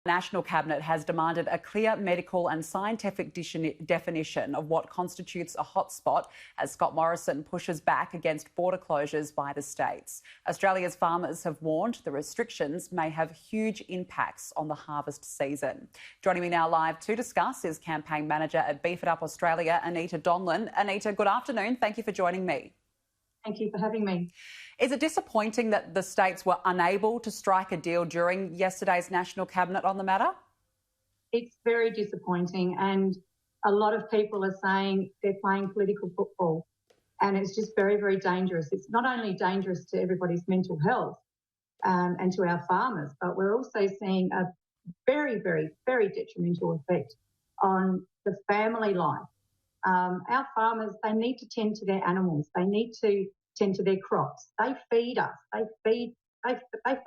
National Cabinet has demanded a clear medical and scientific definition of what constitutes a hotspot as Scott Morrison pushes back against border closures by the states. Australia's farmers have warned the restrictions may have huge impacts on the harvest season. Joining me now live to discuss is Campaign Manager at BEEFitUP Australia, Anita Donlon. Anita, good afternoon. Thank you for joining me. Thank you for having me. Is it disappointing that the states were unable to strike a deal during yesterday's National Cabinet on the matter? It's very disappointing, and a lot of people are saying they're playing political football, and it's just very, very dangerous. It's not only dangerous to everybody's mental health and to our farmers, but we're also seeing a very, very, very detrimental effect on the family life. Our farmers, they need to tend to their animals. They need to tend to their crops. They feed us. They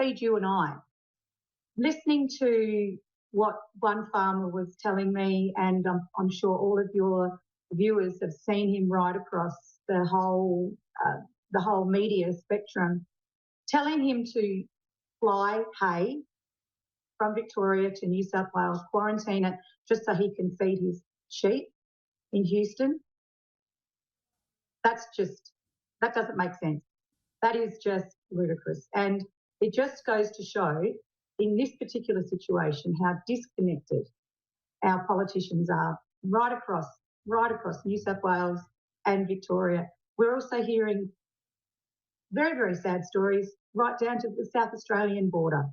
feed you and I. Listening to what one farmer was telling me, and I'm sure all of your viewers have seen him right across the whole media spectrum, telling him to fly hay from Victoria to New South Wales, quarantine it just so he can feed his sheep in Houston. That doesn't make sense. That is just ludicrous. And it just goes to show in this particular situation how disconnected our politicians are right across New South Wales and Victoria. We're also hearing very, very sad stories right down to the South Australian border.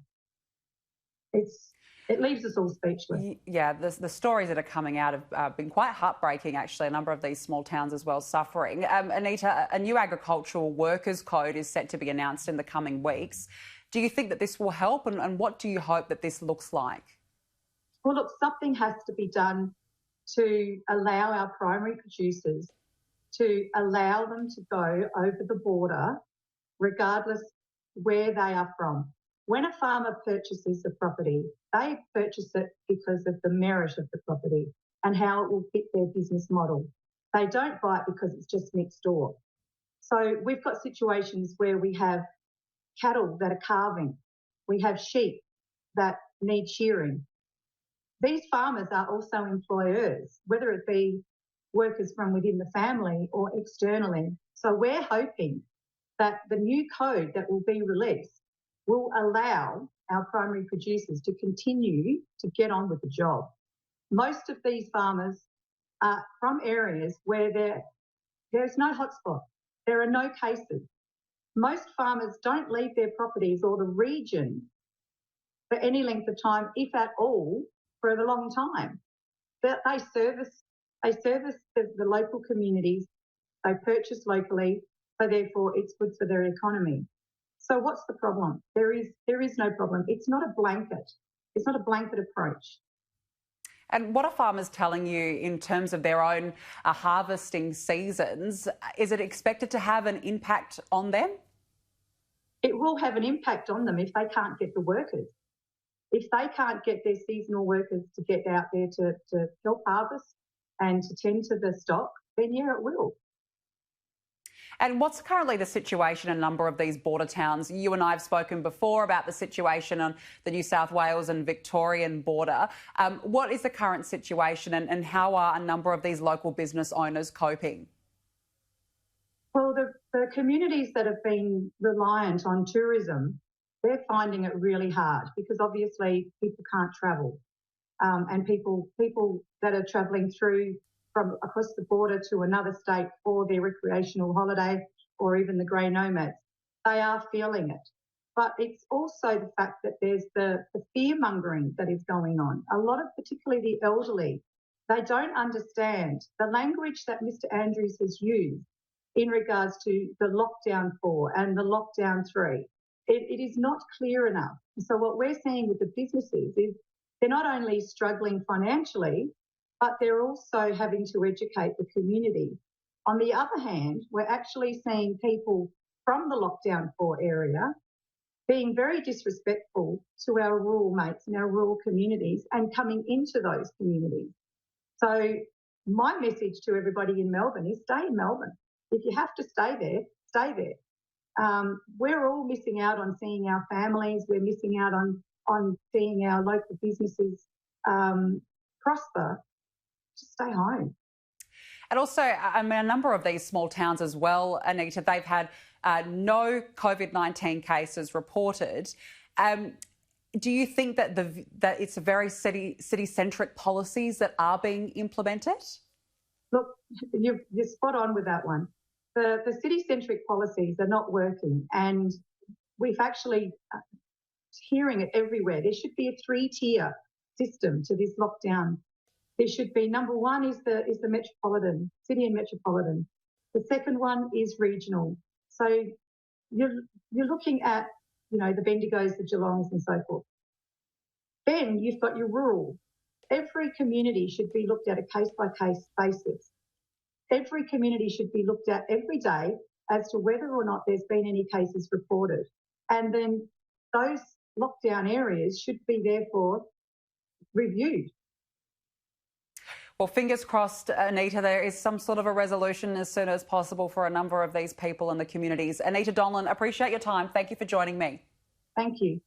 It leaves us all speechless. Yeah, the stories that are coming out have been quite heartbreaking, actually, a number of these small towns as well suffering. Anita, a new agricultural workers code is set to be announced in the coming weeks. Do you think that this will help, and what do you hope that this looks like? Well, look, something has to be done to allow our primary producers to allow them to go over the border regardless where they are from. When a farmer purchases a property, they purchase it because of the merit of the property and how it will fit their business model. They don't buy it because it's just next door. So we've got situations where we have cattle that are calving. We have sheep that need shearing. These farmers are also employers, whether it be workers from within the family or externally. So we're hoping that the new code that will be released will allow our primary producers to continue to get on with the job. Most of these farmers are from areas where there's no hotspot. There are no cases. Most farmers don't leave their properties or the region for any length of time, if at all, for a long time. They service the local communities. They purchase locally, so therefore it's good for their economy. So what's the problem? There is no problem. It's not a blanket. It's not a blanket approach. And what are farmers telling you in terms of their own harvesting seasons? Is it expected to have an impact on them? It will have an impact on them if they can't get the workers. If they can't get their seasonal workers to get out there to help harvest and to tend to the stock, then yeah, it will. And what's currently the situation in a number of these border towns? You and I have spoken before about the situation on the New South Wales and Victorian border. What is the current situation, and how are a number of these local business owners coping? Well, the communities that have been reliant on tourism, they're finding it really hard because obviously people can't travel. And people that are travelling through from across the border to another state for their recreational holiday or even the grey nomads, they are feeling it. But it's also the fact that there's the fear-mongering that is going on. A lot of, particularly the elderly, they don't understand the language that Mr Andrews has used in regards to the lockdown 4 and the lockdown 3. It is not clear enough. So what we're seeing with the businesses is they're not only struggling financially, but they're also having to educate the community. On the other hand, we're actually seeing people from the lockdown 4 area being very disrespectful to our rural mates and our rural communities and coming into those communities. So my message to everybody in Melbourne is stay in Melbourne. If you have to stay there, stay there. We're all missing out on seeing our families. We're missing out on on seeing our local businesses prosper, just stay home. And also, I mean, a number of these small towns as well, Anita, they've had no COVID-19 cases reported. Do you think that that it's a very city-centric policies that are being implemented? Look, you're spot on with that one. The city-centric policies are not working, and we've actually hearing it everywhere. There should be a 3-tier system to this lockdown. There should be, number one is the metropolitan, city and metropolitan. The second one is regional. So you're looking at, the Bendigos, the Geelongs and so forth. Then you've got your rural. Every community should be looked at a case-by-case basis. Every community should be looked at every day as to whether or not there's been any cases reported. And then those lockdown areas should be therefore reviewed. Well, fingers crossed, Anita, there is some sort of a resolution as soon as possible for a number of these people in the communities. Anita Donlon, appreciate your time. Thank you for joining me. Thank you.